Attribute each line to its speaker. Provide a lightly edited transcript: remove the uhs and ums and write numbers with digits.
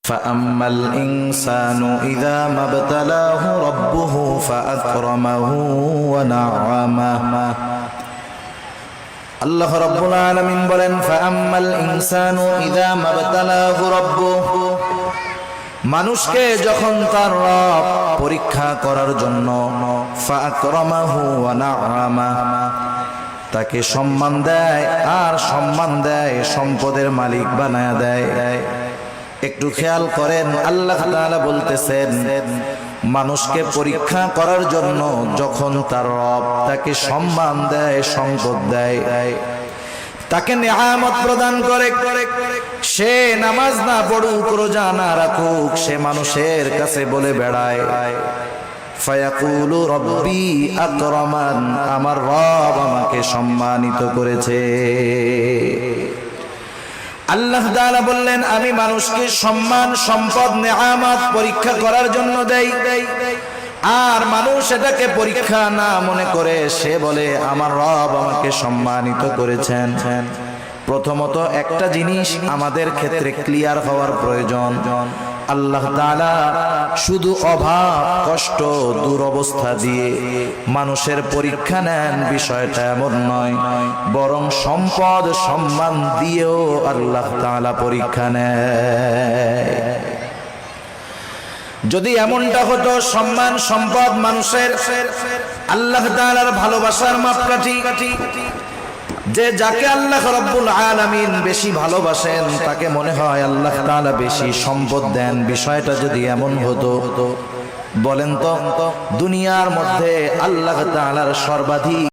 Speaker 1: فأما الإنسان إذا ما ابتلاه ربه فأكرمه ونعمه আল্লাহ রাব্বুল আলামিন বলেন ফাআম্মাল ইনসানু ইযা মাবতালাহু রাব্বুহু মানুষকে যখন তার রব পরীক্ষা করার জন্য ফাআকরামাহু ওয়া নাআমা তাকে সম্মান দেয় আর সম্মান দেয় সম্পদের মালিক বানায়া দেয়। একটু খেয়াল করেন আল্লাহ তাআলা বলতেছেন মানুষকে পরীক্ষা করার জন্য যখন তার রব তাকে সম্মান দেয় সম্পদ দেয় তাকে নিয়ামত প্রদান করে সে নামাজ না পড়ুক রোজা না রাখুক সে মানুষের কাছে বলে বেড়ায় ফায়াকুলু রব্বি আকরামান আমার রব আমাকে সম্মানিত করেছে। আল্লাহ তাআলা বললেন আমি মানুষকে সম্মান সম্পদ নেয়ামত পরীক্ষা করার জন্য দেই আর মানুষ এটাকে পরীক্ষা না মনে করে সে বলে আমার রব আমাকে সম্মানিত করেছেন। প্রথমত একটা জিনিস আমাদের ক্ষেত্রে ক্লিয়ার হওয়ার প্রয়োজন আল্লাহ তাআলা শুধু অভাব কষ্ট দুরবস্থা দিয়ে মানুষের পরীক্ষা নেন বিষয়টা এমন নয়, বরং সম্পদ সম্মান দিয়েও আল্লাহ তাআলা পরীক্ষা নেয়। যদি এমনটা হতো সম্মান সম্পদ মানুষের আল্লাহ তাআলার ভালোবাসার মাপকাঠি, যে যাকে আল্লাহ রাব্বুল আলামিন বেশি ভালোবাসেন তাকে মনে হয় আল্লাহ তাআলা বেশি সম্পদ দেন, বিষয়টা যদি এমন হতো বলেন তো দুনিয়ার মধ্যে আল্লাহ তাআলার সর্বাধিক